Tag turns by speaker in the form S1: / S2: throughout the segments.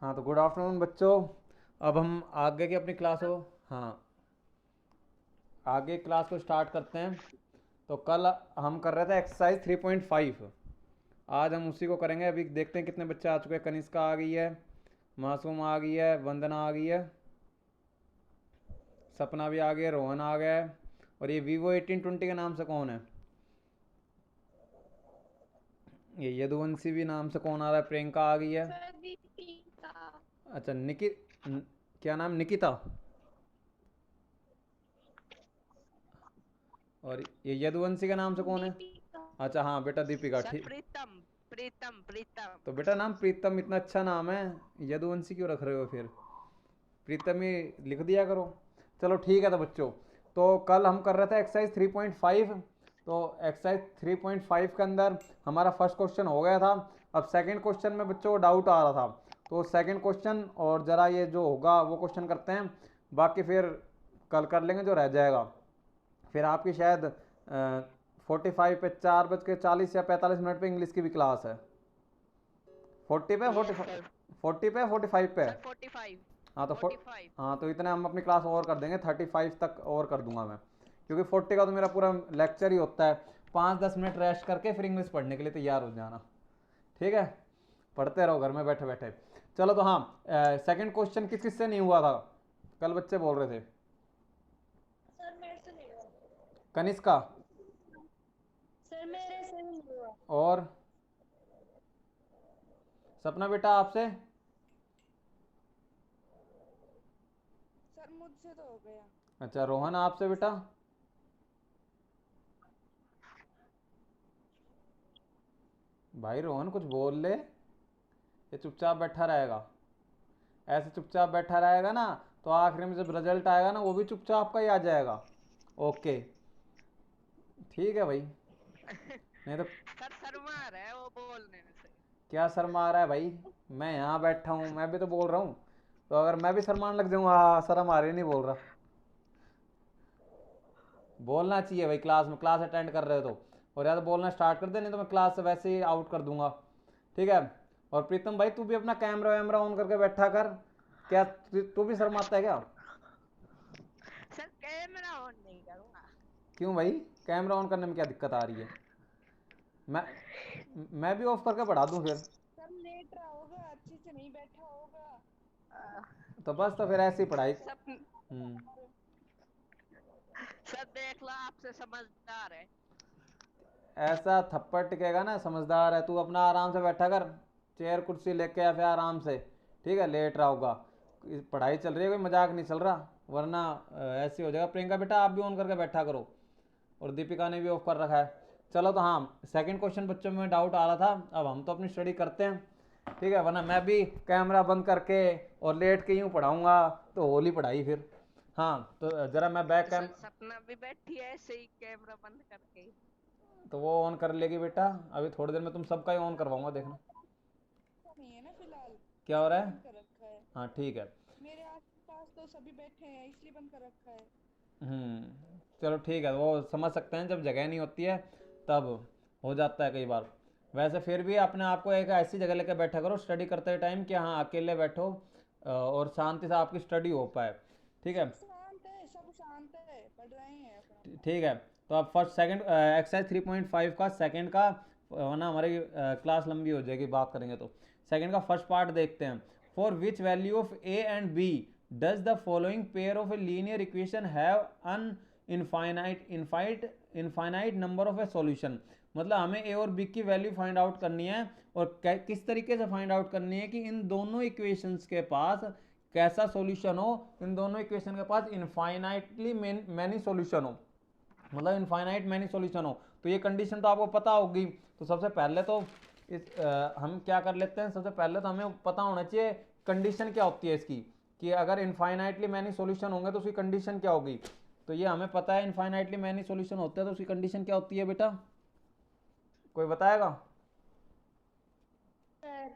S1: हाँ तो good afternoon बच्चों। अब हम आगे की अपनी क्लास हो। हाँ, आगे क्लास को स्टार्ट करते हैं। तो कल हम कर रहे थे एक्सरसाइज 3.5। आज हम उसी को करेंगे। अभी देखते हैं कितने बच्चे आ चुके हैं। कनिष्का आ गई है, मासूम आ गई है, वंदना आ गई है, सपना भी आ गई है, रोहन आ गया है। और ये वीवो 1820 के नाम से कौन है? ये यदुवंशी भी नाम से कौन आ रहा है? प्रियंका आ गई है।
S2: सर दीपिका।
S1: अच्छा क्या नाम? निकिता। और ये यदुवंशी के नाम से कौन है?
S2: दीपिका।
S1: अच्छा हाँ बेटा, दीपिका।
S3: सर
S1: ठीक।
S3: प्रीतम प्रीतम प्रीतम।
S1: तो बेटा नाम प्रीतम इतना अच्छा नाम है, यदुवंशी क्यों रख रहे हो फिर? प्रीतम ही लिख दिया करो। चलो ठीक है। तो बच्चों, तो कल हम कर रहे थे एक्सरसाइज 3.5। तो एक्सरसाइज 3.5 के अंदर हमारा फर्स्ट क्वेश्चन हो गया था। अब सेकंड क्वेश्चन में बच्चों को डाउट आ रहा था, तो सेकंड क्वेश्चन और ज़रा ये जो होगा वो क्वेश्चन करते हैं। बाकी फिर कल कर लेंगे जो रह जाएगा। फिर आपकी शायद 45 पे 4:40 या 45 मिनट पे इंग्लिश की भी क्लास है। 40 पे
S3: यस
S1: 45,
S3: सर।
S1: 40 पे 45 पे।
S3: सर 45।
S1: हाँ तो
S3: 45।
S1: हाँ तो इतने हम अपनी क्लास और कर देंगे, 35 तक और कर दूंगा मैं। क्योंकि 40 का तो मेरा पूरा लेक्चर ही होता है। 5-10 मिनट रेस्ट करके फिर इंग्लिश पढ़ने के लिए तैयार हो जाना। ठीक है, पढ़ते रहो घर में बैठे बैठे। चलो तो हाँ, सेकंड क्वेश्चन किस किस से नहीं हुआ था? कल बच्चे बोल रहे थे।
S2: सर मेरे से नहीं हुआ।
S1: कनिष्का
S2: सर मेरे से नहीं हुआ।
S1: और सपना बेटा आपसे।
S4: सर मुझसे तो हो गया।
S1: अच्छा रोहन आपसे बेटा। भाई रोहन कुछ बोल ले, ये चुपचाप बैठा रहेगा। ऐसे चुपचाप बैठा रहेगा ना, तो आखिर में जब रिजल्ट आएगा ना वो भी चुपचाप का ही आ जाएगा। ओके, ठीक है भाई। नहीं तो
S3: सर शर्मा रहा है वो बोलने में से।
S1: क्या शर्मा आ रहा है भाई? मैं यहाँ बैठा हूँ, मैं भी तो बोल रहा हूँ। तो अगर मैं भी शर्माने लग जाऊँगा, हाँ शर्म आ रही, नहीं बोल रहा। बोलना चाहिए भाई, क्लास में क्लास अटेंड कर रहे हो तो। और या तो बोलना स्टार्ट कर दे, नहीं तो मैं क्लास से वैसे ही आउट कर दूंगा। ठीक है। और प्रीतम भाई तू भी अपना कैमरा वैमरा ऑन करके बैठा कर। क्या तू भी शर्माता है क्या?
S3: सर कैमरा ऑन नहीं करूंगा।
S1: क्यों भाई? कैमरा ऑन करने में क्या दिक्कत आ रही है? मैं मैं भी ऑफ करके पढ़ा दूं फिर।
S4: सर लेट रहा होगा, अच्छे से नहीं बैठा होगा।
S3: अह,
S1: तो बस, तो फिर ऐसे ही पढ़ाई।
S3: सब। सर देख लो आपसे समझदार है।
S1: ऐसा थप्पड़ टिकेगा ना, समझदार है तू, अपना आराम से बैठा कर। चेयर कुर्सी लेके या फिर आराम से। ठीक है, लेट रहा होगा। पढ़ाई चल रही है, कोई मजाक नहीं चल रहा। वरना ऐसे हो जाएगा। प्रियंका बेटा आप भी ऑन करके बैठा करो। और दीपिका ने भी ऑफ कर रखा है। चलो तो हाँ, सेकंड क्वेश्चन बच्चों में डाउट आ रहा था, अब हम तो अपनी स्टडी करते हैं। ठीक है, वरना मैं भी कैमरा बंद करके और लेट के यूँ पढ़ाऊँगा तो होली पढ़ाई फिर। हाँ तो ज़रा मैं बैक कैम।
S3: सर सपना भी बैठी है ऐसे ही कैमरा बंद करके।
S1: तो वो ऑन कर लेगी बेटा। अभी थोड़ी देर में तुम सबका ही ऑन करवाऊंगा, देखना।
S4: ऐसा नहीं है ना फिलहाल,
S1: क्या हो रहा
S4: इसलिए
S1: है?
S4: बंद कर रखा है।
S1: हाँ ठीक है।
S4: मेरे आसपास तो सभी बैठे हैं, इसलिए बंद कर रखा है।
S1: चलो ठीक है, वो समझ सकते हैं जब जगह नहीं होती है तब हो जाता है कई बार। वैसे फिर भी अपने आप को एक ऐसी जगह लेकर बैठा करो स्टडी करते टाइम कि हाँ अकेले बैठो, और शांति से आपकी स्टडी हो पाए। ठीक है।
S4: सब शांत है, सब शांत है, पढ़ रहे हैं अपना अपना।
S1: ठीक है। तो अब फर्स्ट सेकंड एक्सरसाइज 3.5 का सेकंड का, वरना हमारी क्लास लंबी हो जाएगी बात करेंगे तो। सेकंड का फर्स्ट पार्ट देखते हैं। For which value of a and b does the following pair of a linear equation have an infinite number of a solution. मतलब हमें ए और बी की वैल्यू फाइंड आउट करनी है। और किस तरीके से फाइंड आउट करनी है कि इन दोनों इक्वेशंस के पास कैसा सॉल्यूशन हो। इन दोनों इक्वेशन के पास इनफाइनाइटली मैनी सॉल्यूशन हो, मतलब इनफाइनाइट मैनी सॉल्यूशन हो। तो ये कंडीशन तो आपको पता होगी। तो सबसे पहले तो हम क्या कर लेते हैं, सबसे पहले तो हमें पता होना चाहिए कंडीशन क्या होती है इसकी, कि अगर इनफाइनाइटली मैनी सॉल्यूशन होंगे तो उसकी कंडीशन क्या होगी। तो ये हमें पता है, इनफाइनाइटली मैनी सॉल्यूशन होते हैं तो उसकी कंडीशन क्या होती है बेटा? कोई बताएगा?
S2: सर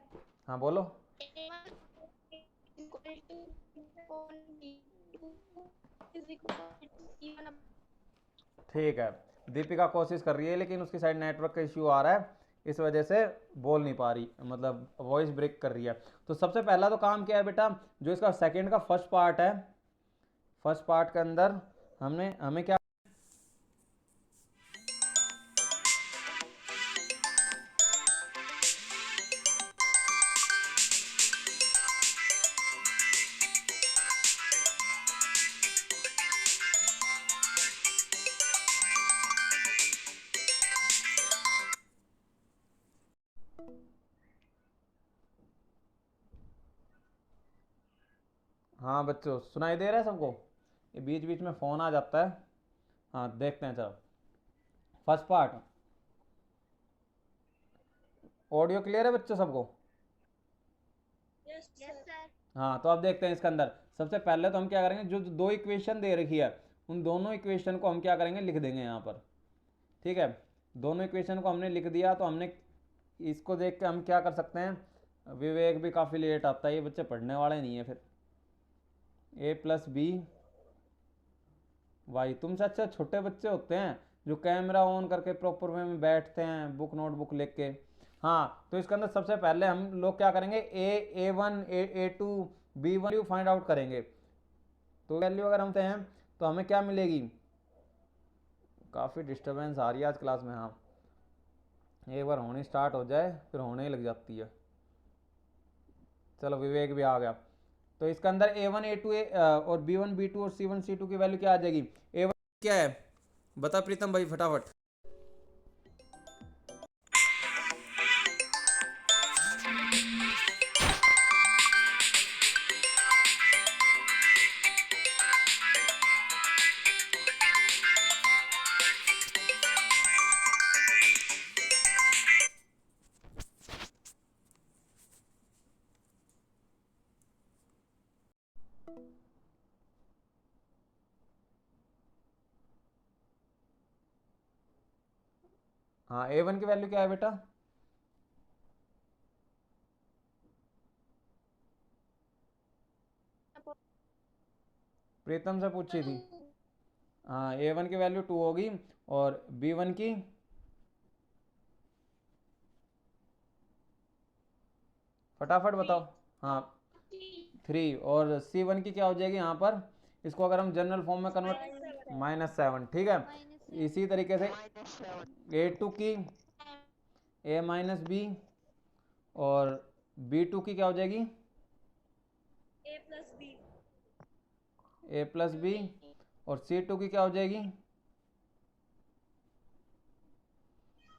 S1: हाँ बोलो।
S2: A1 equal to B2 is equal to C1।
S1: ठीक है, दीपिका कोशिश कर रही है लेकिन उसकी साइड नेटवर्क का इश्यू आ रहा है। इस वजह से बोल नहीं पा रही, मतलब वॉइस ब्रेक कर रही है। तो सबसे पहला तो काम क्या है बेटा, जो इसका सेकंड का फर्स्ट पार्ट है, फर्स्ट पार्ट के अंदर हमें क्या, हाँ बच्चों सुनाई दे रहा है सबको? ये बीच बीच में फ़ोन आ जाता है। हाँ देखते हैं, चलो फर्स्ट पार्ट, ऑडियो क्लियर है बच्चों सबको?
S2: Yes sir.
S1: हाँ तो अब देखते हैं इसके अंदर। सबसे पहले तो हम क्या करेंगे, जो दो इक्वेशन दे रखी है उन दोनों इक्वेशन को हम क्या करेंगे, लिख देंगे यहाँ पर। ठीक है, दोनों इक्वेशन को हमने लिख दिया, तो हमने इसको देख के हम क्या कर सकते हैं, विवेक भी काफ़ी लेट आता है, ये बच्चे पढ़ने वाले नहीं है फिर। ए प्लस बी वाई, तुमसे अच्छा छोटे बच्चे होते हैं जो कैमरा ऑन करके प्रॉपर वे में बैठते हैं, बुक नोटबुक लेके के। हाँ तो इसके अंदर सबसे पहले हम लोग क्या करेंगे, A1 A2 B1 value find out करेंगे। तो वैल्यू अगर हम हैं तो हमें क्या मिलेगी, काफ़ी डिस्टर्बेंस आ रही है आज क्लास में। हाँ एक बार होनी स्टार्ट हो जाए फिर होने ही लग जाती है। चलो विवेक भी आ गया। तो इसके अंदर A1 A2 और B1 B2 और C1 C2 की वैल्यू क्या आ जाएगी, A1 क्या है बता प्रीतम भाई फटाफट। हाँ A1 की वैल्यू क्या है बेटा, प्रीतम से पूछी थी। हाँ A1 की वैल्यू 2 होगी और B1 की फटाफट बताओ। हाँ 3 और C1 की क्या हो जाएगी यहाँ पर, इसको अगर हम जनरल फॉर्म में कन्वर्ट -7। ठीक है, इसी तरीके से A2 की A माइनस बी और B2 की क्या हो जाएगी A प्लस बी और C2 की क्या हो जाएगी।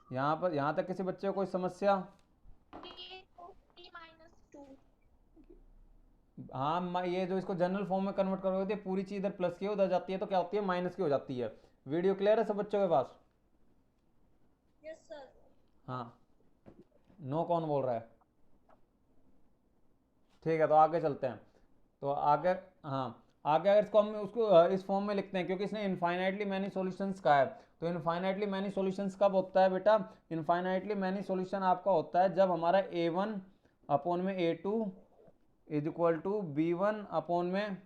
S1: यहाँ पर, यहाँ तक किसी बच्चे को कोई समस्या? हाँ ये जो इसको जनरल फॉर्म में कन्वर्ट करोगे तो पूरी चीज इधर प्लस की उधर जाती है तो क्या होती है, माइनस की हो जाती है। वीडियो क्लियर है सब बच्चों के पास?
S2: Yes sir.
S1: हाँ नो कौन बोल रहा है? ठीक है तो आगे चलते हैं। तो आगे, हाँ आगे अगर इसको हम उसको इस फॉर्म में लिखते हैं, क्योंकि इसने इनफाइनाइटली मैनी सॉल्यूशंस का है। तो इनफाइनाइटली मैनी सॉल्यूशंस कब होता है बेटा, इनफाइनाइटली मैनी सॉल्यूशन आपका होता है जब हमारा A1 अपॉन में A2 is equal to B1 upon में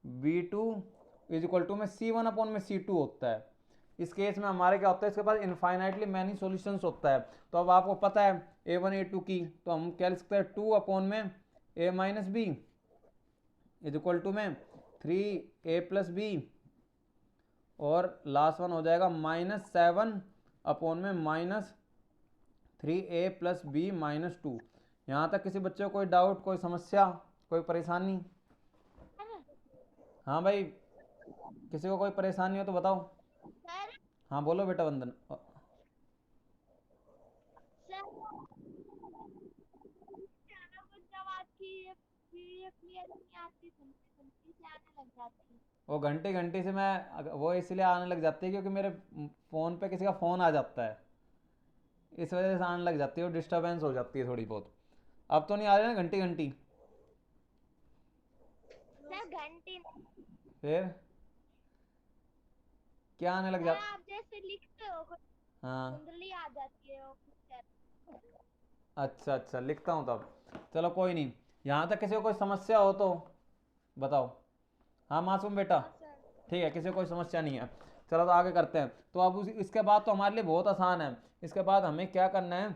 S1: B2 इज इक्वल टू में C1 अपॉन में C2 होता है। इस केस में हमारे क्या होता है, इसके पास इनफाइनाइटली मैनी सॉल्यूशंस होता है। तो अब आपको पता है A1 A2 की, तो हम क्या लिख सकते हैं, 2 अपॉन में A minus b is equal to में 3A प्लस बी और लास्ट वन हो जाएगा -7 अपॉन में -3A प्लस बी -2। यहाँ तक किसी बच्चे को कोई डाउट, कोई समस्या, कोई परेशानी? हाँ भाई किसी को कोई परेशानी हो तो बताओ। हाँ बोलो बेटा वंदन।
S2: जब आपकी वीडियो क्लियर नहीं आती, सुनती से आने लग जाती है।
S1: वो घंटे घंटे से मैं वो इसलिए आने लग जाती है क्योंकि मेरे फ़ोन पे किसी का फ़ोन आ जाता है, इस वजह से आने लग जाती है, वो डिस्टर्बेंस हो जाती है थोड़ी बहुत। अब तो नहीं आ रही ना घंटी घंटी?
S2: सर घंटी
S1: फिर क्या आने लग जाता?
S2: आप जैसे लिखते हो
S1: हाँ
S2: कुंडली आ जाती है,
S1: अच्छा अच्छा लिखता हूँ तब। चलो कोई नहीं, यहाँ तक किसी को कोई समस्या हो तो बताओ। हाँ मासूम बेटा ठीक है, किसी को कोई समस्या नहीं है। चलो तो आगे करते हैं। तो अब इसके बाद तो हमारे लिए बहुत आसान है। इसके बाद हमें क्या करना है,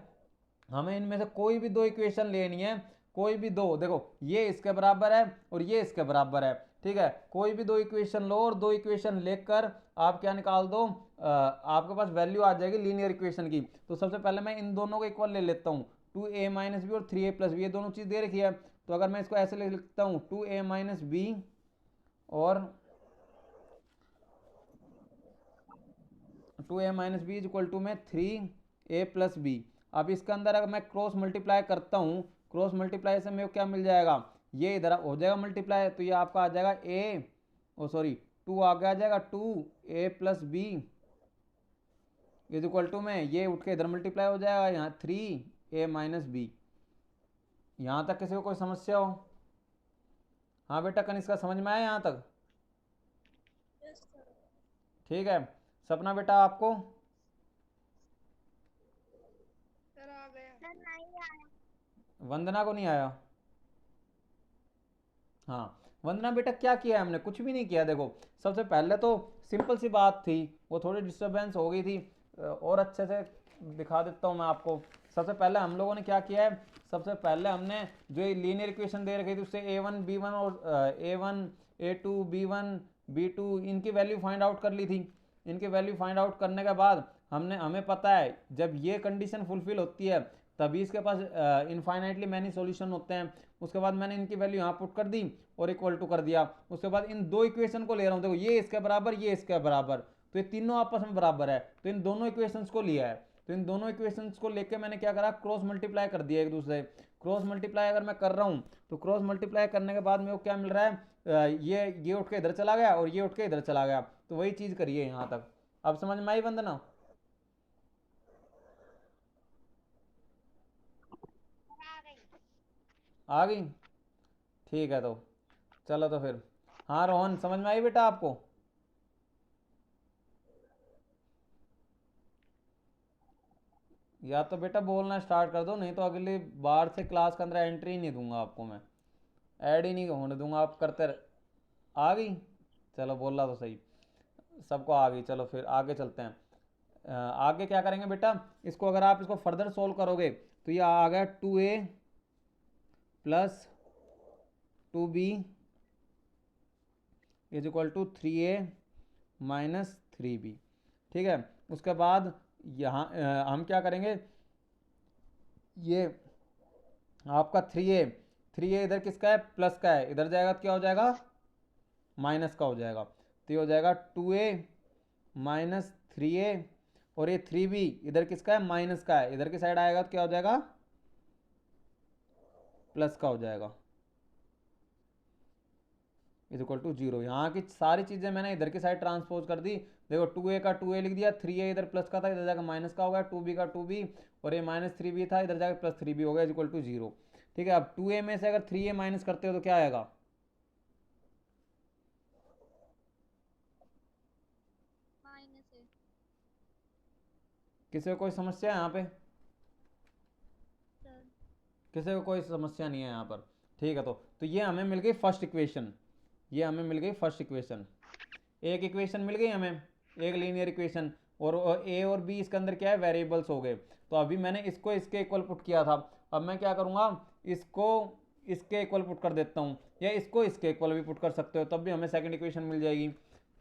S1: हमें इनमें से कोई भी दो इक्वेशन लेनी है, कोई भी दो, देखो ये इसके बराबर है और ये इसके बराबर है, ठीक है, कोई भी दो इक्वेशन लो और दो इक्वेशन लेकर आप क्या निकाल दो, आपके पास वैल्यू आ जाएगी लीनियर इक्वेशन की। तो सबसे पहले मैं इन दोनों को इक्वल ले लेता हूँ, 2a माइनस बी और 3a प्लस बी, ये दोनों चीज़ दे रखी है। तो अगर मैं इसको ऐसे लिख लिखता हूँ 2a माइनस बी और 2a minus b is equal to में 3a प्लस बी। अब इसके अंदर अगर मैं क्रॉस मल्टीप्लाई करता हूँ, क्रॉस मल्टीप्लाई से मेरे को क्या मिल जाएगा, ये इधर हो जाएगा मल्टीप्लाई, तो ये आपका आ जाएगा a, ओ सॉरी 2 आगे आ जाएगा 2a plus b is equal to में ये उठ के इधर मल्टीप्लाई हो जाएगा, यहाँ 3a माइनस बी। यहाँ तक किसी को कोई समस्या हो? हाँ बेटा कनिष्का समझ में आया यहाँ तक? ठीक है। सपना बेटा आपको?
S4: सर आ गया।
S2: सर नहीं आया।
S1: वंदना को नहीं आया? हाँ वंदना बेटा क्या किया है हमने? कुछ भी नहीं किया। देखो सबसे पहले तो सिंपल सी बात थी, वो थोड़ी डिस्टरबेंस हो गई थी, और अच्छे से दिखा देता हूँ मैं आपको। सबसे पहले हम लोगों ने क्या किया है, सबसे पहले हमने जो ये लीनियर इक्वेशन दे रखी थी उससे a1 b1 और a1 a2 b1 b2 इनकी वैल्यू फाइंड आउट कर ली थी। इनकी वैल्यू फाइंड आउट करने के बाद हमें पता है जब ये कंडीशन फुलफिल होती है तभी इसके पास इनफाइनाइटली मैनी सॉल्यूशन होते हैं। उसके बाद मैंने इनकी वैल्यू यहाँ पुट कर दी और इक्वल टू कर दिया। उसके बाद इन दो इक्वेशन को ले रहा हूँ, देखो ये इसके बराबर ये इसके बराबर, तो ये तीनों आपस में बराबर है, तो इन दोनों इक्वेशंस को लिया है। तो इन दोनों इक्वेशंस को लेके मैंने क्या करा, क्रॉस मल्टीप्लाई कर दिया एक दूसरे। क्रॉस मल्टीप्लाई अगर मैं कर रहा हूँ तो क्रॉस मल्टीप्लाई करने के बाद मेरे को क्या मिल रहा है, ये उठ के इधर चला गया और ये उठ के इधर चला गया, तो वही चीज़ करिए यहाँ तक। अब समझ में आई वंदना?
S2: सर आ गई।
S1: आ गई? ठीक है, तो चलो तो फिर। हाँ रोहन समझ में आई बेटा आपको? या तो बेटा बोलना स्टार्ट कर दो, नहीं तो अगली बार से क्लास के अंदर एंट्री नहीं दूंगा आपको मैं, ऐड ही नहीं होने दूंगा, आप करते आ गई? चलो बोला तो सही, सबको आ गई। चलो फिर आगे चलते हैं। आगे क्या करेंगे बेटा, इसको अगर आप इसको फर्दर सोल्व करोगे तो ये आ गया 2a plus 2b is equal to 3a minus 3b। ठीक है, उसके बाद यहाँ हम क्या करेंगे, ये आपका 3a इधर किसका है, प्लस का है, इधर जाएगा तो क्या हो जाएगा, माइनस का हो जाएगा। तो ये हो जाएगा 2a माइनस 3a, और ये 3b इधर किसका है, माइनस का है, इधर की साइड आएगा तो क्या हो जाएगा, प्लस का हो जाएगा, इज इक्वल टू 0। यहाँ की सारी चीज़ें मैंने इधर की साइड ट्रांसपोज कर दी। देखो 2a का 2a लिख दिया, 3a इधर प्लस का था, इधर जाकर माइनस का हो गया, 2b का 2b, और ये माइनस 3b था, इधर जाकर प्लस 3b हो गया, इज इक्वल टू 0। ठीक है, अब 2a में से अगर 3a माइनस करते हो तो क्या आएगा,
S2: माइनस है।
S1: किसी को कोई समस्या है यहाँ पे?
S2: सर
S1: किसी को कोई समस्या नहीं है यहाँ पर? ठीक है, तो ये हमें मिल गई फर्स्ट इक्वेशन, ये हमें मिल गई फर्स्ट इक्वेशन। एक इक्वेशन मिल गई हमें, एक लीनियर इक्वेशन, और ए और बी इसके अंदर क्या है, वेरिएबल्स हो गए। तो अभी मैंने इसको इसके इक्वल पुट किया था, अब मैं क्या करूँगा, इसको इसके इक्वल पुट कर देता हूँ, या इसको इसके इक्वल भी पुट कर सकते हो, तब भी हमें सेकंड इक्वेशन मिल जाएगी।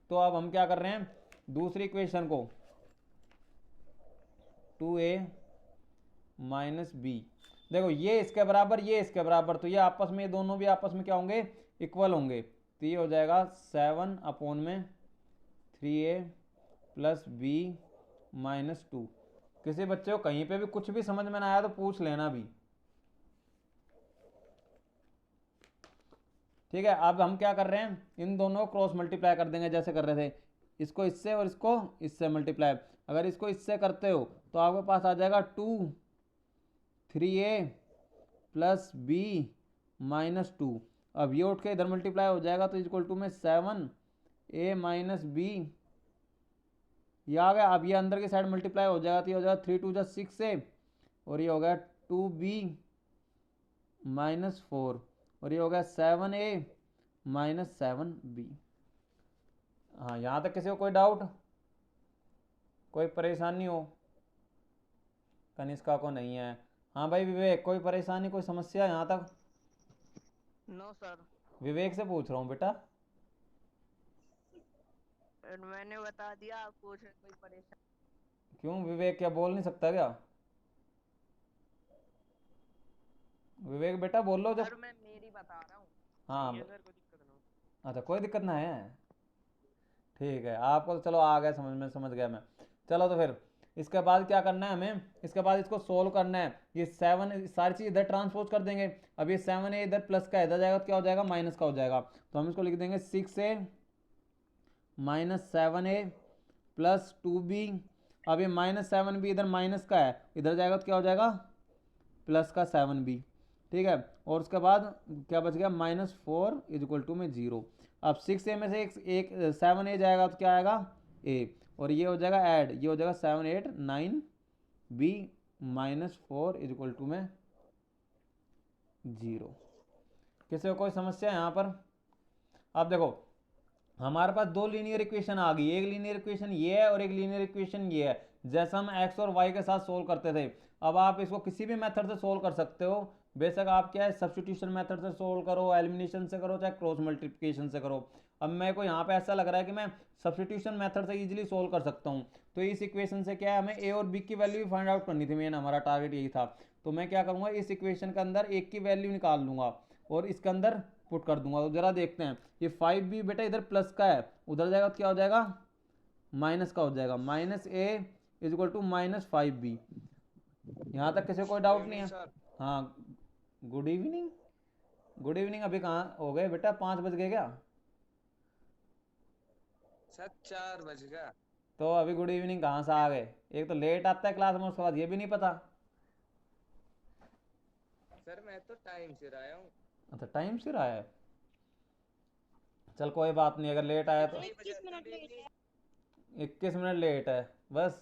S1: तो अब हम क्या कर रहे हैं, दूसरी इक्वेशन को 2a माइनस बी, देखो ये इसके बराबर ये इसके बराबर, तो ये आपस में, ये दोनों भी आपस में क्या होंगे, इक्वल होंगे। तो ये हो जाएगा 7 अपॉन में 3a प्लस बी माइनस 2। किसी बच्चे को कहीं पे भी कुछ भी समझ में ना आया तो पूछ लेना भी। ठीक है, अब हम क्या कर रहे हैं, इन दोनों को क्रॉस मल्टीप्लाई कर देंगे जैसे कर रहे थे, इसको इससे और इसको इससे मल्टीप्लाई। अगर इसको इससे करते हो तो आपके पास आ जाएगा 3a प्लस बी माइनस 2। अब ये उठ के इधर मल्टीप्लाई हो जाएगा तो इक्वल टू में 7a माइनस बी, ये आ गया। अब ये अंदर की साइड मल्टीप्लाई हो जाएगा तो ये हो जाएगा 3 2 6a, और ये हो गया 2b माइनस 4, और ये हो गया 7a माइनस 7b। हाँ यहाँ तक किसी को कोई डाउट, कोई परेशानी हो? कनिष्का को नहीं है। हाँ भाई विवेक, कोई परेशानी कोई समस्या यहाँ तक?
S3: नो सर,
S1: विवेक से पूछ रहा हूँ बेटा।
S3: मैंने बता दिया, आप पूछ रहे कोई परेशानी।
S1: क्यों विवेक, क्या बोल नहीं सकता क्या? विवेक बेटा बोल लो जब।
S3: सर मैं मेरी बता रहा हूँ।
S1: हाँ
S3: सर कोई दिक्कत ना।
S1: अच्छा, कोई दिक्कत ना है। ठीक है, आपको तो चलो आ गया समझ में, समझ गया मैं। चलो तो फिर इसके बाद क्या करना है हमें, इसके बाद इसको सोल्व करना है। ये 7 सारी चीज़ इधर ट्रांसपोज कर देंगे। अब ये 7a इधर प्लस का इधर जाएगा तो क्या हो जाएगा, माइनस का हो जाएगा। तो हम इसको लिख देंगे 6a minus 7a plus 2b। अब ये -7b इधर माइनस का है, इधर जाएगा तो क्या हो जाएगा, प्लस का 7b। ठीक है, और उसके बाद क्या बच गया, -4 इज इक्वल टू में 0। अब 6a में से एक 7a जाएगा तो क्या आएगा, a, और ये हो जाएगा ऐड, ये हो जाएगा 7 8 9b -4 इज इक्वल टू में 0। किसी को कोई समस्या यहाँ पर? अब देखो हमारे पास दो लीनियर इक्वेशन आ गई, एक लीनियर इक्वेशन ये है और एक लीनियर इक्वेशन ये है, जैसा हम x और y के साथ सोल्व करते थे। अब आप इसको किसी भी मेथड से सोल्व कर सकते हो, बेशक आप क्या है सब्स्टिट्यूशन मेथड से सोल्व करो, एलिमिनेशन से करो, चाहे क्रॉस मल्टीप्लिकेशन से करो। अब मेरे को यहाँ पे ऐसा लग रहा है कि मैं सब्स्टिट्यूशन मेथड से इजीली सोल्व कर सकता हूँ। तो इस इक्वेशन से क्या है, हमें a और b की वैल्यू भी फाइंड आउट करनी थी, मेन हमारा टारगेट यही था। तो मैं क्या करूँगा, इस इक्वेशन के अंदर एक की वैल्यू निकाल लूँगा और इसके अंदर पुट कर दूंगा। तो जरा देखते हैं, ये 5b बेटा इधर प्लस का है, उधर जाएगा तो क्या हो जाएगा, माइनस का हो जाएगा। -a is equal to -5b। यहाँ तक किसी को कोई डाउट नहीं है? हाँ गुड इवनिंग, गुड इवनिंग। अभी कहाँ हो गए बेटा, 5 बज गए क्या?
S5: सर 4 बज गया।
S1: तो अभी गुड इवनिंग कहाँ से आ गए? एक तो लेट आता है क्लास में, उसके बाद ये भी नहीं पता।
S5: सर मैं तो टाइम से आया हूँ।
S1: अच्छा टाइम से आया है, चल कोई बात नहीं, अगर लेट आया तो
S4: 21 मिनट लेट है।
S1: 21 मिनट लेट है बस।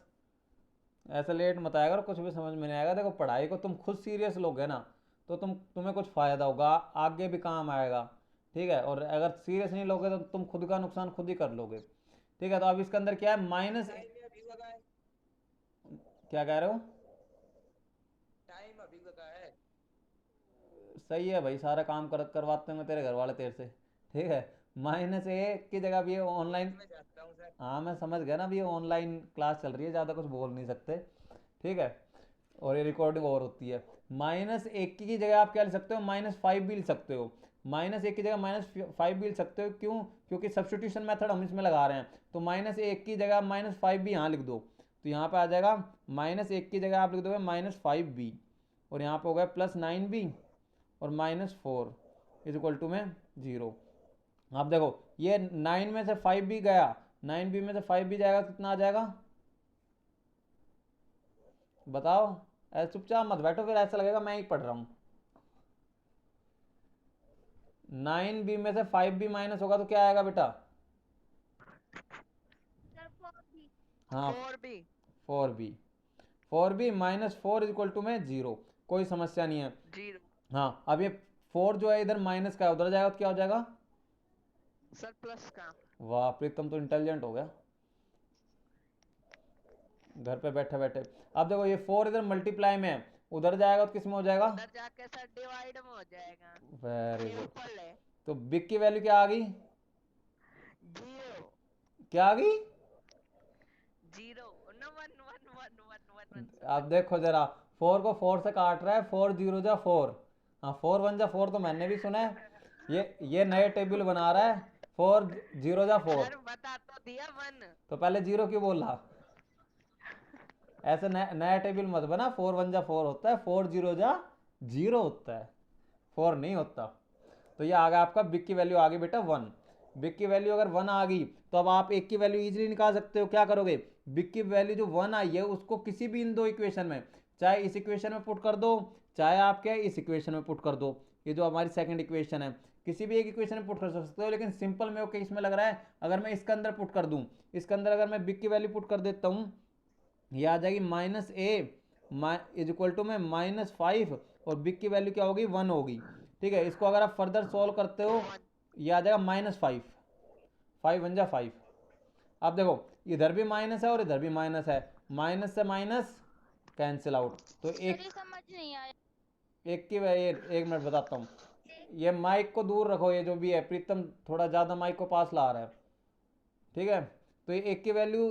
S1: ऐसे लेट मत आया करो, कुछ भी समझ में नहीं आएगा। देखो पढ़ाई को तुम खुद सीरियस लोगे ना तो तुम्हें कुछ फ़ायदा होगा, आगे भी काम आएगा। ठीक है, और अगर सीरियस नहीं लोगे तो तुम खुद का नुकसान खुद ही कर लोगे। ठीक है, तो अब इसके अंदर क्या है, माइनस,
S5: टाइम अभी लगा है।
S1: क्या कह रहे हो?
S5: टाइम अभी लगा है।
S1: सही है भाई, सारा काम करवाते होंगे तेरे घर वाले तेरे से। ठीक है, -1 की जगह भी ये ऑनलाइन,
S5: मैं जाता हूँ सर।
S1: हाँ मैं समझ गया ना, अभी ये ऑनलाइन क्लास चल रही है, ज़्यादा कुछ बोल नहीं सकते। ठीक है, और ये रिकॉर्डिंग और होती है। -1 की जगह आप क्या लिख सकते हो, -5 भी लिख सकते हो। -1 की जगह -5 भी लिख सकते हो, क्यों? क्योंकि सब्स्टिट्यूशन मेथड हम इसमें लगा रहे हैं। तो -1 की जगह -5 भी यहाँ लिख दो, तो यहाँ पे आ जाएगा -1 की जगह आप लिख दोगे -5b, और यहाँ पे हो गया +9b और -4 इज इक्वल टू में 0। आप देखो ये 9 में से 5 भी गया, 9b में से 5 भी जाएगा, कितना आ जाएगा बताओ? ऐसे चुपचाप मत बैठो, फिर ऐसा लगेगा मैं ही पढ़ रहा हूँ। 9b में से 5b माइनस होगा तो क्या आएगा बेटा?
S2: Sir 4b।
S1: हाँ
S3: 4b।
S1: 4b, 4b -4 is equal to में 0। कोई समस्या नहीं है।
S3: 0।
S1: हाँ अब ये 4 जो है इधर माइनस का है, उधर जाएगा तो क्या हो जाएगा?
S3: सर प्लस का।
S1: वाह प्रीतम तो इंटेलिजेंट हो गया घर पे बैठे बैठे। अब देखो ये 4 इधर मल्टीप्लाई में है, उधर जाएगा तो किस में हो जाएगा?
S3: उधर जाके सर डिवाइड में हो जाएगा।
S1: Very good.
S3: सिंपल है।
S1: तो बिग की वैल्यू क्या आ गई?
S3: 0
S1: क्या आ गई?
S3: 0 no 1 1 1 1 1
S1: अब देखो जरा, 4 को 4 से काट रहा है, 4 0 जा 4, हाँ 4 1 जा 4 तो मैंने भी सुना है। ये नए टेबल बना रहा है, 4 0 जा 4।
S3: सर बता तो दिया 1।
S1: तो पहले 0 क्यों बोल रहा? ऐसे नया टेबल मत बना, 4 1 जा 4 होता है, 4 0 जा 0 होता है, 4 नहीं होता। तो ये आ गया आपका बिग की वैल्यू आ गई बेटा 1। बिग की वैल्यू अगर 1 आ गई तो अब आप एक की वैल्यू इजीली निकाल सकते हो। क्या करोगे, बिग की वैल्यू जो 1 आई है उसको किसी भी इन दो इक्वेशन में, चाहे इस इक्वेशन में पुट कर दो, चाहे आप क्या इस इक्वेशन में पुट कर दो। ये जो हमारी सेकंड इक्वेशन है, किसी भी एक इक्वेशन में पुट कर सकते हो, लेकिन सिंपल में ओके इसमें लग रहा है अगर मैं इसके अंदर पुट कर दूं, इसके अंदर अगर मैं बिग की वैल्यू पुट कर देता हूं, ये आ जाएगी -a इज इक्वल टू में -5, और बिग की वैल्यू क्या होगी 1 होगी। ठीक है, इसको अगर आप फर्दर सॉल्व करते हो ये आ जाएगा -5, 5 1 जा 5। अब देखो इधर भी माइनस है और इधर भी माइनस है, माइनस से माइनस कैंसिल आउट, तो
S2: सर
S1: एक
S2: ये समझ नहीं आया।
S1: एक की एक मिनट बताता हूँ। ये माइक को दूर रखो, ये जो भी है प्रीतम थोड़ा ज़्यादा माइक को पास ला रहा है, ठीक है। तो ये एक की वैल्यू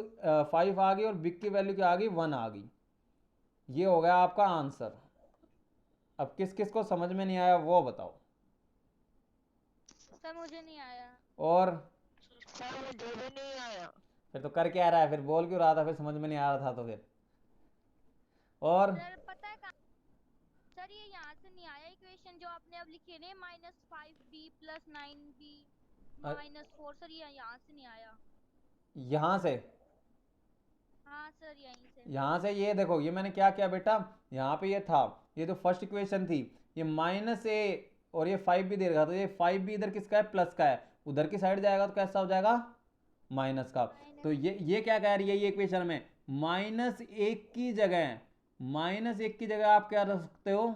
S1: 5 आ गई और बिग की वैल्यू क्या आ गई, 1 आ गई। ये हो गया आपका आंसर। अब किस किस को समझ में नहीं आया वो बताओ।
S2: सर मुझे नहीं आया।
S1: और
S3: सर मुझे भी नहीं आया।
S1: फिर तो कर क्या रहा है, फिर बोल क्यों रहा था, फिर समझ में नहीं आ रहा था तो फिर। और
S2: सर पता है सर ये यहाँ से नहीं आया इक्वेशन जो आपने अब लिखे ने -5b + 9b -4। सर ये यहाँ से नहीं आया।
S1: यहाँ से,
S2: हाँ सर यहीं से।
S1: यहाँ से ये देखो, ये मैंने क्या किया बेटा, यहाँ पे ये था, ये जो फर्स्ट इक्वेशन थी, ये -a और ये 5 भी दे रखा, तो ये 5 भी इधर किसका है, प्लस का है, उधर की साइड जाएगा तो कैसा हो जाएगा, माइनस का। तो ये क्या कह रही है ये इक्वेशन में, -1 की जगह, -1 की जगह आप क्या रख सकते हो,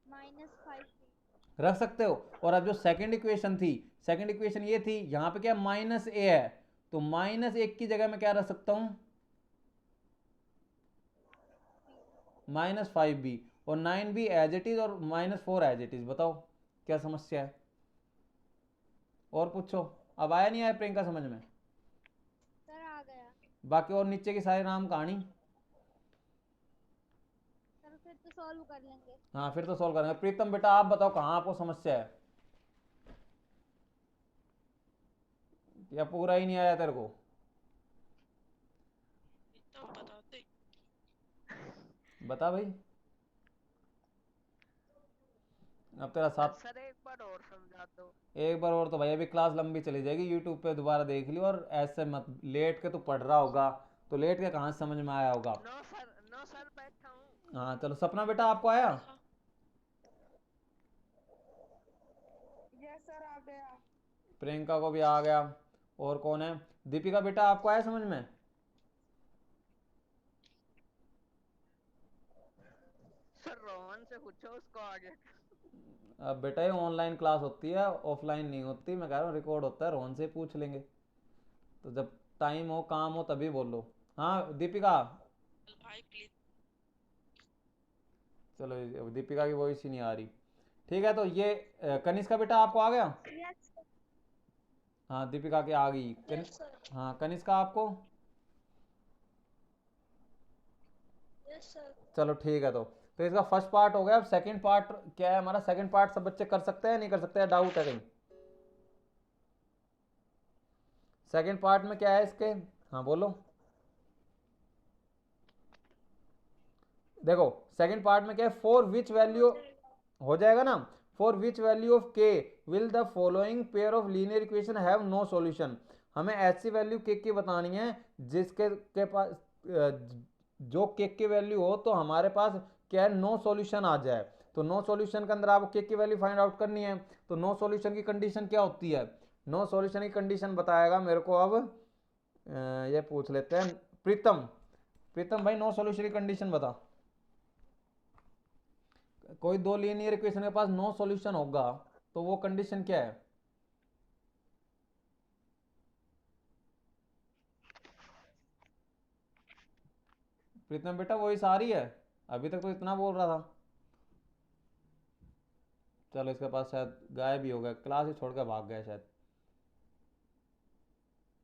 S2: -5b।
S1: रख सकते हो। और अब जो सेकंड इक्वेशन थी, सेकंड इक्वेशन ये थी, यहाँ पे क्या -a है, तो -1 की जगह मैं क्या रख सकता हूँ, -5b, और 9b एज इट इज और -4 एज इट इज। बताओ क्या समस्या है, और पूछो। अब आया नहीं आया प्रियंका समझ में?
S2: सर आ गया।
S1: बाकी और नीचे की सारी राम कहानी,
S2: सर फिर तो सॉल्व कर लेंगे।
S1: हाँ फिर तो सॉल्व करेंगे। प्रीतम बेटा आप बताओ कहाँ आपको समस्या है, या पूरा ही नहीं आया तेरे को?
S3: तो बताते।
S1: बता भाई, अब तेरा साथ।
S3: सर एक बार और समझा दो।
S1: एक बार और तो भाई अभी क्लास लंबी चली जाएगी, यूट्यूब पे दोबारा देख लियो, और ऐसे मत लेट के तो पढ़ रहा होगा, तो लेट के कहाँ से समझ में आया होगा।
S3: नो सर बैठा हूँ।
S1: हाँ चलो, सपना बेटा आपको आया?
S4: यस सर आ गया।
S1: प्रियंका को भी आ गया। और कौन है, दीपिका बेटा आपको आया समझ में?
S3: सर रोहन से पूछो उसको आगे।
S1: अब बेटा ये ऑनलाइन क्लास होती है, ऑफलाइन नहीं होती, मैं कह रहा हूँ रिकॉर्ड होता है, रोहन से पूछ लेंगे, तो जब टाइम हो काम हो तभी बोलो। हाँ दीपिका,
S3: भाई प्लीज।
S1: चलो अब दीपिका की वॉइस ही नहीं आ रही, ठीक है। तो ये कनिष्का बेटा आपको आ गया?
S2: यस
S1: हाँ दीपिका की आ गई।
S2: सर।
S1: हाँ कनिष्का आपको?
S2: Yes sir.
S1: चलो ठीक है। तो इसका फर्स्ट पार्ट हो गया। अब सेकंड पार्ट क्या है हमारा, सेकंड पार्ट सब बच्चे कर सकते हैं नहीं कर सकते हैं, डाउट है कहीं? सेकंड पार्ट में क्या है इसके, हाँ बोलो। देखो सेकंड पार्ट में क्या है, फॉर विच वैल्यू, हो जाएगा ना, for which value of k will the following pair of linear equation have no solution. हमें ऐसी वैल्यू के की बतानी है जिसके के पास जो के की वैल्यू हो तो हमारे पास क्या है, नो सॉल्यूशन आ जाए। तो नो सॉल्यूशन के अंदर आपको के की वैल्यू फाइंड आउट करनी है। तो नो सॉल्यूशन की कंडीशन क्या होती है, नो सॉल्यूशन की कंडीशन बताएगा मेरे को अब ये पूछ लेते हैं प्रीतम। प्रीतम भाई नो सॉल्यूशन की कंडीशन बता। कोई दो लीनियर इक्वेशन के पास नो सॉल्यूशन होगा तो वो कंडीशन क्या है? प्रीतम बेटा वॉइस आ रही है? अभी तक तो इतना बोल रहा था। चलो इसके पास शायद गायब भी हो गया, क्लास ही छोड़ कर भाग गया, शायद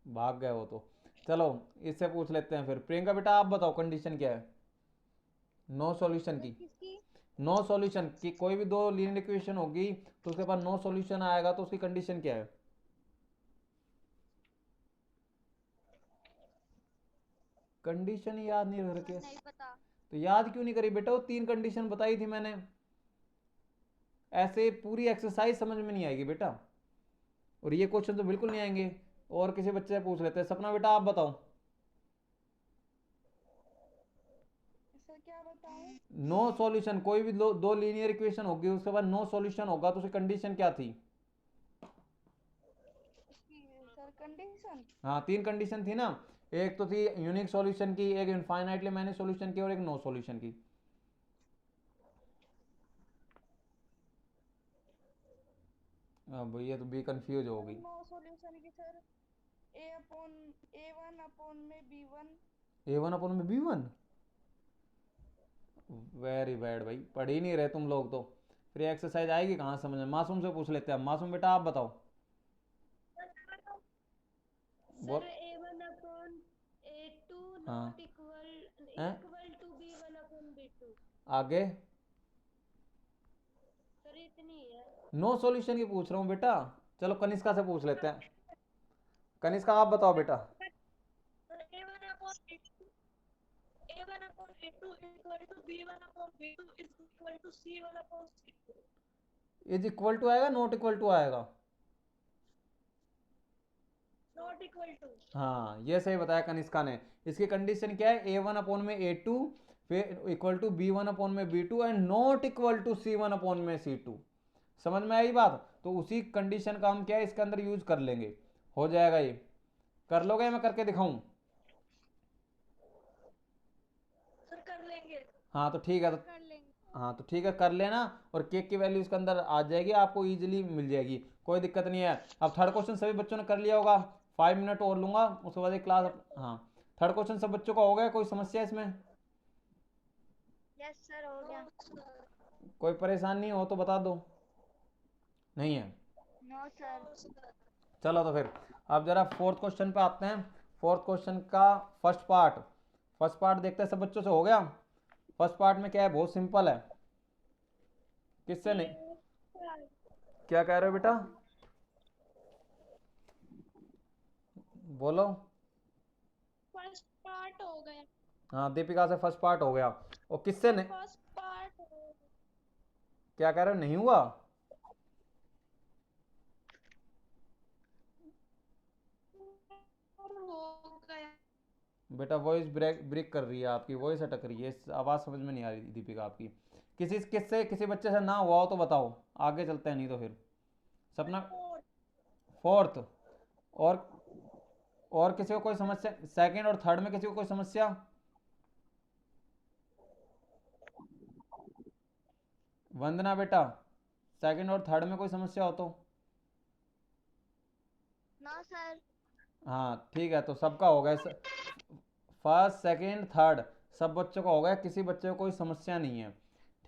S1: भाग गए वो तो। चलो इससे पूछ लेते हैं फिर। प्रियंका बेटा आप बताओ कंडीशन क्या है नो सॉल्यूशन की?
S2: किसकी?
S1: नो सॉल्यूशन की कोई भी दो लीनियर इक्वेशन होगी तो उसके पास नो सॉल्यूशन आएगा तो उसकी कंडीशन क्या है? कंडीशन ही याद नहीं रखे?
S2: नहीं पता।
S1: तो याद क्यों नहीं करी बेटा, वो 3 कंडीशन बताई थी मैंने। ऐसे पूरी एक्सरसाइज समझ में नहीं आएगी बेटा, और ये क्वेश्चन तो बिल्कुल नहीं आएंगे। और किसी बच्चे से पूछ लेते हैं। सपना बेटा आप बताओ।
S4: सर क्या बताऊं?
S1: नो सॉल्यूशन, कोई भी दो लीनियर इक्वेशन होगी उसके बाद नो सॉल्यूशन होगा तो उसकी कंडीशन क्या थी?
S4: उसकी सर कंडीशन।
S1: हाँ 3 कंडीशन थी ना, एक तो थी यूनिक सॉल्यूशन की, एक इनफाइनाइटली मैनी सॉल्यूशन की, और एक नो सॉल्यूशन की। अब ये तो बी कंफ्यूज हो गई।
S4: नो सॉल्यूशन की सर A1 अपॉन में B1।
S1: A1 अपॉन में B1, वेरी बैड भाई, पढ़ ही नहीं रहे तुम लोग तो, फिर एक्सरसाइज आएगी कहाँ समझ में। मासूम से पूछ लेते हैं, मासूम बेटा आप बताओ। बोल।
S6: सर a1 upon a2
S1: हाँ
S6: not equal
S1: हैं?
S6: equal to b1 upon b2।
S1: आगे
S6: सर इतनी ही है।
S1: नो सॉल्यूशन की पूछ रहा हूँ बेटा। चलो कनिष्का से पूछ लेते हैं। कनिष्का आप बताओ बेटा।
S6: Sir a1 upon a2 equal to b1 upon b2 is equal to c1 upon c2।
S1: Is equal to आएगा, नॉट इक्वल टू आएगा?
S6: Not equal to.
S1: हाँ ये सही बताया कनिष्का ने। इसकी कंडीशन क्या है, a1 अपॉन में a2 फिर इक्वल टू b1 अपॉन में b2 and not equal to c1 upon में c2। समझ में आई बात? तो उसी कंडीशन का हम क्या है इसके अंदर यूज कर लेंगे, हो जाएगा ये। कर लोगे मैं करके दिखाऊं?
S6: सर कर लेंगे।
S1: हाँ तो ठीक है, तो
S2: कर लेंगे।
S1: हाँ तो ठीक है कर लेना, और केक की वैल्यू इसके अंदर आ जाएगी, आपको इजीली मिल जाएगी, कोई दिक्कत नहीं है। अब थर्ड क्वेश्चन सभी बच्चों ने कर लिया होगा, 5 मिनट और लूंगा उसके बाद एक क्लास। हाँ थर्ड क्वेश्चन सब बच्चों का हो गया, कोई समस्या इसमें?
S2: यस सर हो गया।
S1: कोई परेशान नहीं हो तो बता दो। नहीं है?
S2: No sir.
S1: चलो तो फिर अब जरा फोर्थ क्वेश्चन पे आते हैं। फोर्थ क्वेश्चन का फर्स्ट पार्ट देखते हैं, सब बच्चों से हो गया? फर्स्ट पार्ट में क्या है, बहुत सिंपल है। किससे नहीं, क्या कह रहे हो बेटा, बोलो।
S6: फर्स्ट पार्ट हो गया।
S1: हाँ दीपिका से फर्स्ट पार्ट हो गया, और किससे नहीं,
S6: फर्स्ट पार्ट
S1: क्या कह रहे हो, नहीं हुआ?
S6: हो गया।
S1: बेटा वॉइस ब्रेक कर रही है, आपकी वॉइस अटक रही है, आवाज़ समझ में नहीं आ रही दीपिका आपकी। किसी बच्चे से ना हुआ हो तो बताओ, आगे चलते हैं, नहीं तो फिर सपना। फोर्थ, और किसी को कोई समस्या? सेकंड और थर्ड में किसी को कोई समस्या? वंदना बेटा, सेकंड और थर्ड में कोई समस्या हो तो?
S2: No sir.
S1: हाँ ठीक है, तो सबका हो गया, फर्स्ट सेकंड थर्ड सब बच्चों का हो गया, किसी बच्चे को कोई समस्या नहीं है।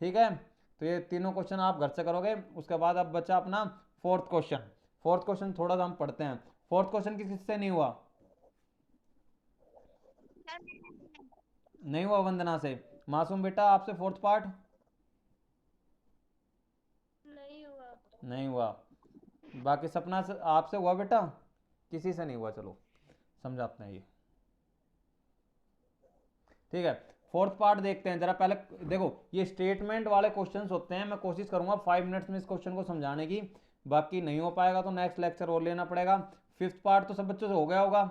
S1: ठीक है, तो ये तीनों क्वेश्चन आप घर से करोगे। उसके बाद अब बचा अपना फोर्थ क्वेश्चन थोड़ा सा हम पढ़ते हैं। फोर्थ क्वेश्चन किससे नहीं हुआ? नहीं हुआ वंदना से। मासूम बेटा आपसे फोर्थ पार्ट? नहीं हुआ। बाकी सपना से आपसे हुआ बेटा? किसी से नहीं हुआ, चलो समझाते हैं ये। ठीक है, फोर्थ पार्ट देखते हैं जरा। पहले देखो, ये स्टेटमेंट वाले क्वेश्चंस होते हैं, मैं कोशिश करूंगा 5 मिनट्स में इस क्वेश्चन को समझाने की, बाकी नहीं हो पाएगा तो नेक्स्ट लेक्चर और लेना पड़ेगा। फिफ्थ पार्ट तो सब बच्चों से हो गया होगा।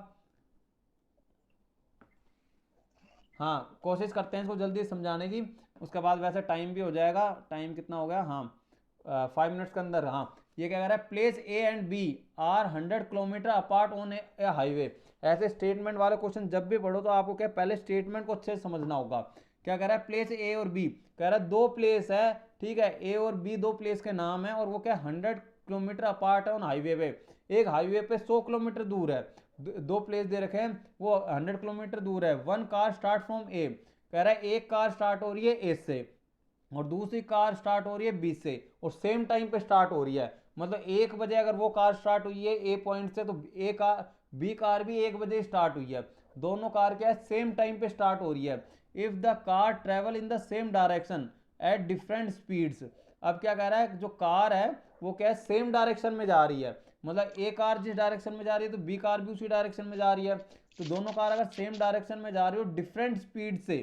S1: हाँ कोशिश करते हैं इसको जल्दी समझाने की, उसके बाद वैसे टाइम भी हो जाएगा। टाइम कितना हो गया? हाँ 5 मिनट्स के अंदर। हाँ ये क्या कह रहा है, place a and b are 100 kilometre apart on a highway. ऐसे स्टेटमेंट वाले क्वेश्चन जब भी पढ़ो तो आपको क्या पहले स्टेटमेंट को अच्छे से समझना होगा। क्या कह रहा है, प्लेस ए और बी, कह रहा है दो प्लेस है, ठीक है, ए और बी दो प्लेस के नाम है, और वो क्या 100 किलोमीटर अपार्ट है ऑन हाईवे पे। एक हाईवे पे 100 किलोमीटर दूर है, दो प्लेस दे रखे हैं, वो 100 किलोमीटर दूर है। वन कार स्टार्ट फ्रॉम ए, कह रहा है एक कार स्टार्ट हो रही है ए से, और दूसरी कार स्टार्ट हो रही है बी से, और सेम टाइम पे स्टार्ट हो रही है। मतलब 1 बजे अगर वो कार स्टार्ट हुई है ए पॉइंट से, तो ए कार बी कार भी 1 बजे स्टार्ट हुई है। दोनों कार क्या है, सेम टाइम पे स्टार्ट हो रही है। If the car travel in the same direction at different speeds. अब क्या कह रहा है, जो कार है वो क्या है, सेम डायरेक्शन में जा रही है। मतलब ए कार जिस डायरेक्शन में जा रही है तो बी कार भी उसी डायरेक्शन में जा रही है। तो दोनों कार अगर सेम डायरेक्शन में जा रही हो डिफरेंट स्पीड से,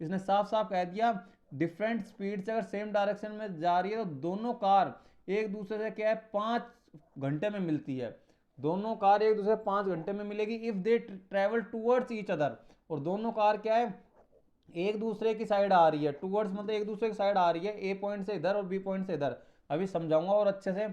S1: इसने साफ साफ कह दिया डिफरेंट स्पीड से अगर सेम डायरेक्शन में जा रही है तो दोनों कार एक दूसरे से क्या है 5 घंटे में मिलती है। दोनों कार एक दूसरे से 5 घंटे में मिलेगी if they travel towards each other. और दोनों कार क्या है, एक दूसरे की साइड आ रही है। टूवर्ड्स मतलब एक दूसरे की साइड आ रही है, ए पॉइंट से इधर और बी पॉइंट से इधर। अभी समझाऊंगा और अच्छे से,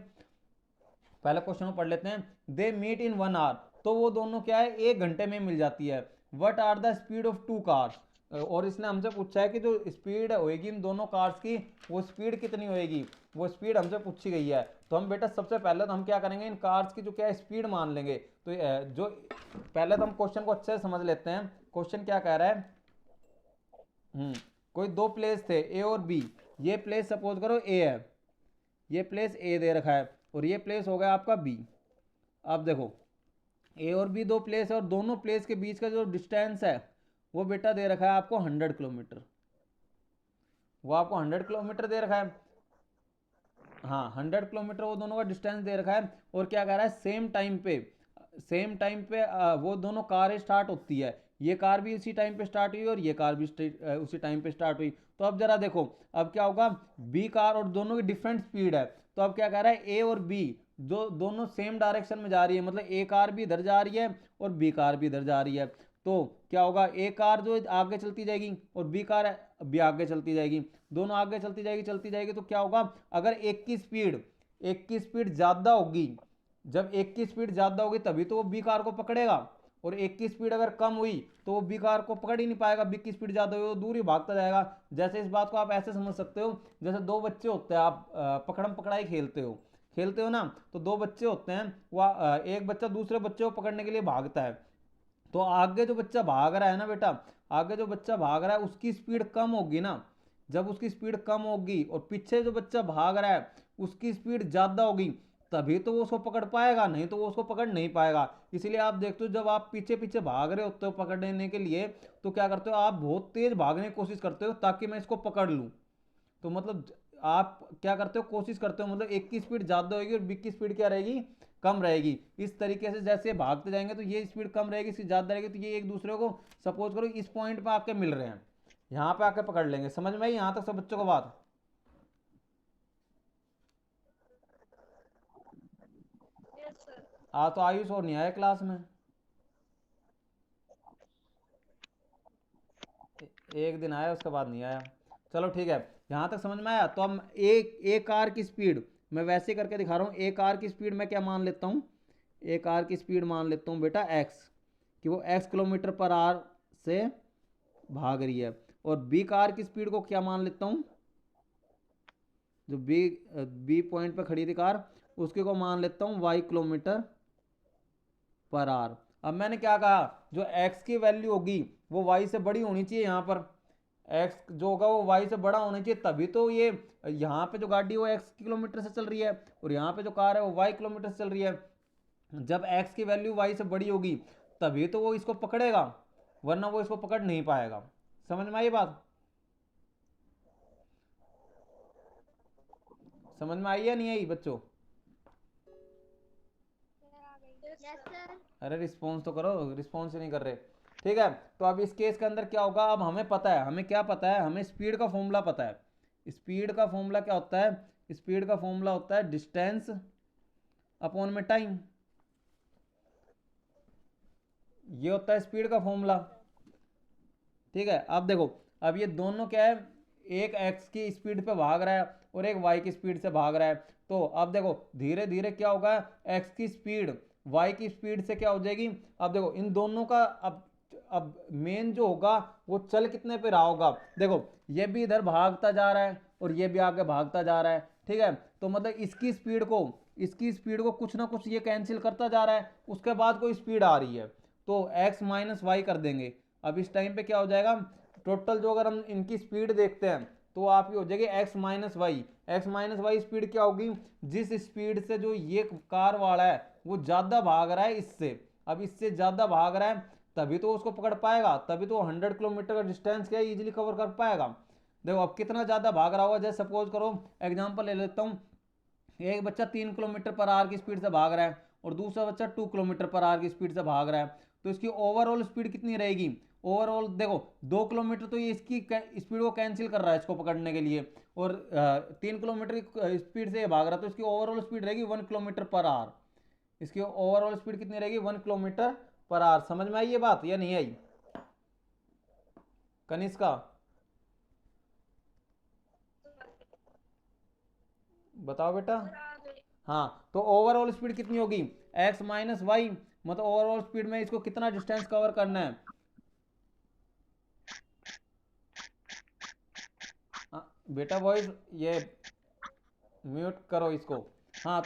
S1: पहले क्वेश्चन को पढ़ लेते हैं। दे मीट इन 1 आवर, तो वो दोनों क्या है 1 घंटे में मिल जाती है। What are the speed of 2 cars, और इसने हमसे पूछा है कि जो स्पीड होएगी इन दोनों कार्स की, वो स्पीड कितनी होएगी, वो स्पीड हमसे पूछी गई है। तो हम बेटा सबसे पहले तो हम क्या करेंगे, इन कार्स की जो क्या स्पीड मान लेंगे। तो जो पहले तो हम क्वेश्चन को अच्छे से समझ लेते हैं। क्वेश्चन क्या कह रहा है, कोई दो प्लेस थे ए और बी, ये प्लेस सपोज करो ए है, ये प्लेस ए दे रखा है और ये प्लेस हो गया आपका बी। अब देखो ए और बी दो प्लेस है और दोनों प्लेस के बीच का जो डिस्टेंस है वो बेटा दे रखा है आपको 100 किलोमीटर, वो आपको 100 किलोमीटर दे रखा है। हाँ 100 किलोमीटर वो दोनों का डिस्टेंस दे रखा है और क्या कह रहा है सेम टाइम पे वो दोनों कारें स्टार्ट होती है, ये कार भी उसी टाइम पे स्टार्ट हुई और ये कार भी उसी टाइम पे स्टार्ट हुई। तो अब जरा देखो अब क्या होगा, बी कार और दोनों की डिफरेंट स्पीड है, तो अब क्या कह रहा है ए और बी दोनों सेम डायरेक्शन में जा रही है, मतलब ए कार भी इधर जा रही है और बी कार भी इधर जा रही है। तो क्या होगा, ए कार जो आगे चलती जाएगी और बी कार भी आगे चलती जाएगी, दोनों आगे चलती जाएगी। तो क्या होगा, अगर एक की स्पीड ज़्यादा होगी, जब एक की स्पीड ज़्यादा होगी तभी तो वो बी कार को पकड़ेगा, और एक की स्पीड अगर कम हुई तो वो बी कार को पकड़ ही नहीं पाएगा, बी की स्पीड ज़्यादा हुई तो दूर ही भागता जाएगा। जैसे इस बात को आप ऐसे समझ सकते हो, जैसे दो बच्चे होते हैं, आप पकड़म पकड़ाई खेलते हो ना, तो दो बच्चे होते हैं, वह एक बच्चा दूसरे बच्चे को पकड़ने के लिए भागता है, तो आगे जो बच्चा भाग रहा है ना बेटा, आगे जो बच्चा भाग रहा है उसकी स्पीड कम होगी ना, जब उसकी स्पीड कम होगी और पीछे जो बच्चा भाग रहा है उसकी स्पीड ज़्यादा होगी, तभी तो वो उसको पकड़ पाएगा, नहीं तो वो उसको पकड़ नहीं पाएगा। इसीलिए आप देखते हो जब आप पीछे पीछे भाग रहे होते हो पकड़ने के लिए, तो क्या करते हो, आप बहुत तेज भागने की कोशिश करते हो ताकि मैं इसको पकड़ लूँ। तो मतलब आप क्या करते हो, कोशिश करते हो, मतलब एक की स्पीड ज़्यादा होगी और बी की स्पीड क्या रहेगी, कम रहेगी। इस तरीके से जैसे भागते जाएंगे तो ये स्पीड कम रहेगी, इसकी ज़्यादा रहेगी, तो ये एक दूसरे को सपोज करो इस पॉइंट पे आके मिल रहे हैं, यहाँ पे आके पकड़ लेंगे। समझ में आई यहाँ तक सब बच्चों को बात?
S6: Yes sir.
S1: तो आयुष और नहीं आया क्लास में, एक दिन आया उसके बाद नहीं आया। चलो ठीक है, यहाँ तक समझ में आया। तो अब एक कार की स्पीड मैं वैसे करके दिखा रहा हूँ, एक कार की स्पीड मैं क्या मान लेता हूँ, एक कार की स्पीड मान लेता हूँ बेटा एक्स, कि वो एक्स किलोमीटर पर आवर से भाग रही है, और बी कार की स्पीड को क्या मान लेता हूँ, जो बी पॉइंट पर खड़ी थी कार उसके को मान लेता हूँ वाई किलोमीटर पर आवर। अब मैंने क्या कहा, जो x की वैल्यू होगी वो y से बड़ी होनी चाहिए, यहाँ पर x जो होगा वो y से बड़ा होना चाहिए, तभी तो ये यहाँ पे जो गाड़ी है वो x किलोमीटर से चल रही है और यहाँ पे जो कार है वो y किलोमीटर से चल रही है। जब x की वैल्यू y से बड़ी होगी तभी तो वो इसको पकड़ेगा, वरना वो इसको पकड़ नहीं पाएगा। समझ में आई बात? समझ में आई या नहीं आई बच्चों?
S2: Yes sir.
S1: अरे रिस्पॉन्स तो करो, रिस्पॉन्स ही नहीं कर रहे। ठीक है, तो अब इस केस के अंदर क्या होगा, अब हमें पता है, हमें क्या पता है, हमें स्पीड का फॉर्मूला पता है। स्पीड का फॉर्मूला क्या होता है, स्पीड का फॉर्मूला होता है डिस्टेंस अपॉन में टाइम, ये होता है स्पीड का फॉर्मूला। ठीक है, अब देखो, अब ये दोनों क्या है, एक एक्स की स्पीड पे भाग रहा है और एक वाई की स्पीड से भाग रहा है। तो अब देखो धीरे धीरे क्या होगा, एक्स की स्पीड वाई की स्पीड से क्या हो जाएगी। अब देखो इन दोनों का अब मेन जो होगा वो चल कितने पे रहा होगा, देखो ये भी इधर भागता जा रहा है और ये भी आगे भागता जा रहा है। ठीक है, तो मतलब इसकी स्पीड को कुछ ना कुछ ये कैंसिल करता जा रहा है, उसके बाद कोई स्पीड आ रही है तो x माइनस वाई कर देंगे। अब इस टाइम पे क्या हो जाएगा, टोटल जो अगर हम इनकी स्पीड देखते हैं तो आप ये हो जाएगी x माइनस वाई स्पीड क्या होगी, जिस स्पीड से जो ये कार वाला है वो ज़्यादा भाग रहा है इससे, अब इससे ज़्यादा भाग रहा है तभी तो उसको पकड़ पाएगा, तभी तो 100 किलोमीटर का डिस्टेंस क्या इजीली कवर कर पाएगा। देखो अब कितना ज़्यादा भाग रहा होगा, जैसे सपोज करो एग्जांपल ले लेता हूँ, एक बच्चा 3 किलोमीटर पर आवर की स्पीड से भाग रहा है और दूसरा बच्चा 2 किलोमीटर पर आवर की स्पीड से भाग रहा है, तो इसकी ओवरऑल स्पीड कितनी रहेगी, ओवरऑल देखो 2 किलोमीटर तो ये इसकी स्पीड को कैंसिल कर रहा है इसको पकड़ने के लिए, और 3 किलोमीटर की स्पीड से ये भाग रहा है, तो इसकी ओवरऑल स्पीड रहेगी 1 किलोमीटर पर आवर। इसकी ओवरऑल स्पीड कितनी रहेगी, 1 किलोमीटर पर आवर। समझ में आई ये बात या नहीं आई कनिष्का? बताओ बेटा। हाँ, तो ओवरऑल स्पीड कितनी होगी, x माइनस वाई, मतलब ओवरऑल स्पीड में इसको कितना डिस्टेंस कवर करना है। बेटा वॉइस ये म्यूट करो इसको। हाँ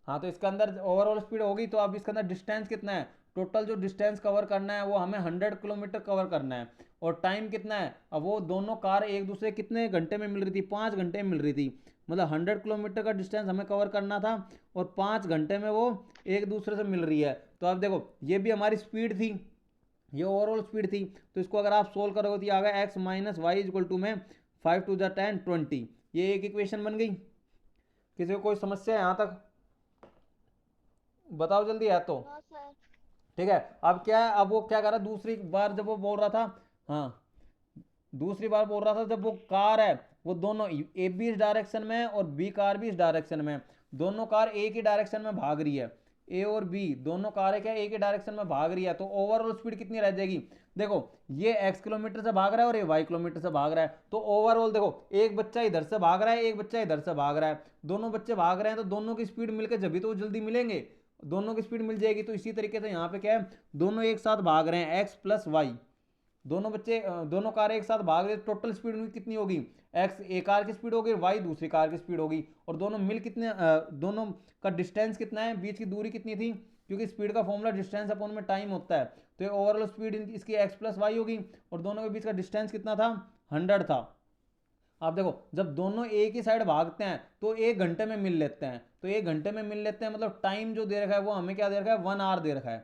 S1: हाँ तो इसके अंदर ओवरऑल स्पीड होगी, तो अब इसके अंदर डिस्टेंस कितना है, टोटल जो डिस्टेंस कवर करना है वो हमें 100 किलोमीटर कवर करना है। और टाइम कितना है, अब वो दोनों कार एक दूसरे कितने घंटे में मिल रही थी, 5 घंटे में मिल रही थी। मतलब 100 किलोमीटर का डिस्टेंस हमें कवर करना था और 5 घंटे में वो एक दूसरे से मिल रही है। तो अब देखो ये भी हमारी स्पीड थी, ये ओवरऑल स्पीड थी। तो इसको अगर आप सोल्व करोगे तो ये आ गया x minus y equal to में 5 टू द 10 20। ये एक इक्वेशन बन गई। किसी को कोई समस्या है यहाँ तक, बताओ जल्दी है तो।
S2: No sir.
S1: ठीक है, अब क्या है, अब वो क्या कर रहा है, दूसरी बार जब वो बोल रहा था, हाँ दूसरी बार बोल रहा था जब वो कार है वो दोनों ए भी इस डायरेक्शन में और बी कार भी इस डायरेक्शन में, दोनों कार एक ही डायरेक्शन में भाग रही है, ए और बी दोनों कारें क्या एक ही डायरेक्शन में भाग रही है। तो ओवरऑल स्पीड कितनी रह जाएगी, देखो ये x किलोमीटर से भाग रहा है और ये y किलोमीटर से भाग रहा है। तो ओवरऑल देखो एक बच्चा इधर से भाग रहा है, एक बच्चा इधर से भाग रहा है, दोनों बच्चे भाग रहे हैं तो दोनों की स्पीड मिलकर जब भी तो जल्दी मिलेंगे, दोनों की स्पीड मिल जाएगी। तो इसी तरीके से यहाँ पे क्या है, दोनों एक साथ भाग रहे हैं x प्लस वाई, दोनों बच्चे दोनों कार एक साथ भाग रहे हैं, टोटल स्पीड उनकी कितनी होगी, x एक कार की स्पीड होगी, y दूसरी कार की स्पीड होगी। और दोनों मिल कितने दोनों का डिस्टेंस कितना है, बीच की दूरी कितनी थी, क्योंकि स्पीड का फॉर्मूला डिस्टेंस अपॉन में टाइम होता है। तो ये ओवरऑल स्पीड इसकी x प्लस वाई होगी और दोनों के बीच का डिस्टेंस कितना था, 100 था। आप देखो जब दोनों एक ही साइड भागते हैं तो 1 घंटे में मिल लेते हैं, तो 1 घंटे में मिल लेते हैं, मतलब टाइम जो दे रखा है वो हमें क्या दे रखा है, 1 आवर दे रखा है।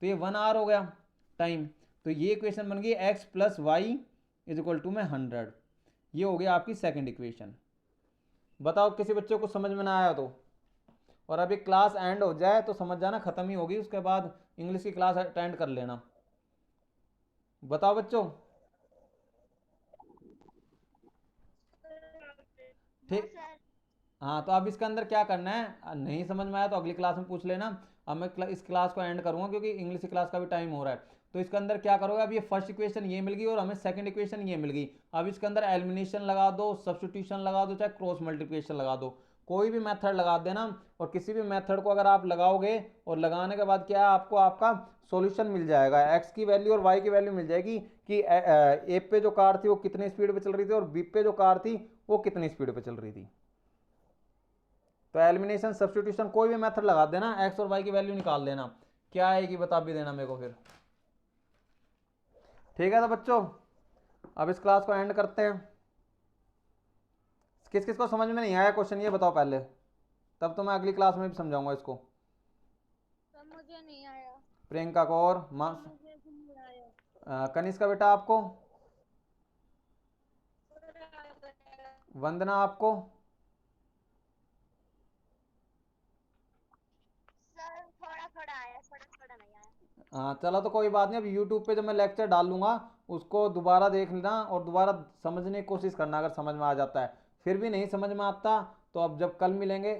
S1: तो ये 1 आवर हो गया टाइम। तो ये इक्वेशन बन गई x plus y is equal to में 100। ये हो गया आपकी सेकंड इक्वेशन। बताओ किसी बच्चे को समझ में ना आया तो, और अभी क्लास एंड हो जाए तो समझ जाना खत्म ही होगी, उसके बाद इंग्लिश की क्लास अटेंड कर लेना। बताओ बच्चों,
S2: नो
S1: ठीक।
S2: सर।
S1: हाँ तो अब इसके अंदर क्या करना है, नहीं समझ में आया तो अगली क्लास में पूछ लेना। अब मैं इस क्लास को एंड करूंगा क्योंकि इंग्लिश की क्लास का भी टाइम हो रहा है। तो इसके अंदर क्या करोगे, अब ये फर्स्ट इक्वेशन ये मिल गई और हमें सेकंड इक्वेशन ये मिल गई। अब इसके अंदर एलिमिनेशन लगा दो, सब्स्टिट्यूशन लगा दो, चाहे क्रॉस मल्टीप्लिकेशन लगा दो, कोई भी मेथड लगा देना। और किसी भी मेथड को अगर आप लगाओगे और लगाने के बाद क्या है, आपको आपका सॉल्यूशन मिल जाएगा, एक्स की वैल्यू और वाई की वैल्यू मिल जाएगी कि ए पे जो कार थी वो कितनी स्पीड पे चल रही थी और बी पे जो कार थी वो कितनी स्पीड पे चल रही थी। तो एलिमिनेशन सब्स्टिट्यूशन कोई भी मेथड लगा देना, एक्स और वाई की वैल्यू निकाल देना, क्या आएगी बता भी देना मेरे को फिर। ठीक है तो बच्चों अब इस क्लास को एंड करते हैं। किस किस को समझ में नहीं आया क्वेश्चन ये बताओ पहले, तब तो मैं अगली क्लास में भी समझाऊंगा इसको।
S2: सर मुझे नहीं आया।
S1: प्रियंका को और
S2: मुझे भी नहीं आया।
S1: कनिष्का बेटा आपको, वंदना आपको,
S2: सर थोड़ा थोड़ा आया, थोड़ा थोड़ा नहीं आया।
S1: हाँ चलो तो कोई बात नहीं। अब यूट्यूब पे जब मैं लेक्चर डालूंगा उसको दोबारा देख लेना और दोबारा समझने की कोशिश करना, अगर समझ में आ जाता है। फिर भी नहीं समझ में आता तो अब जब कल मिलेंगे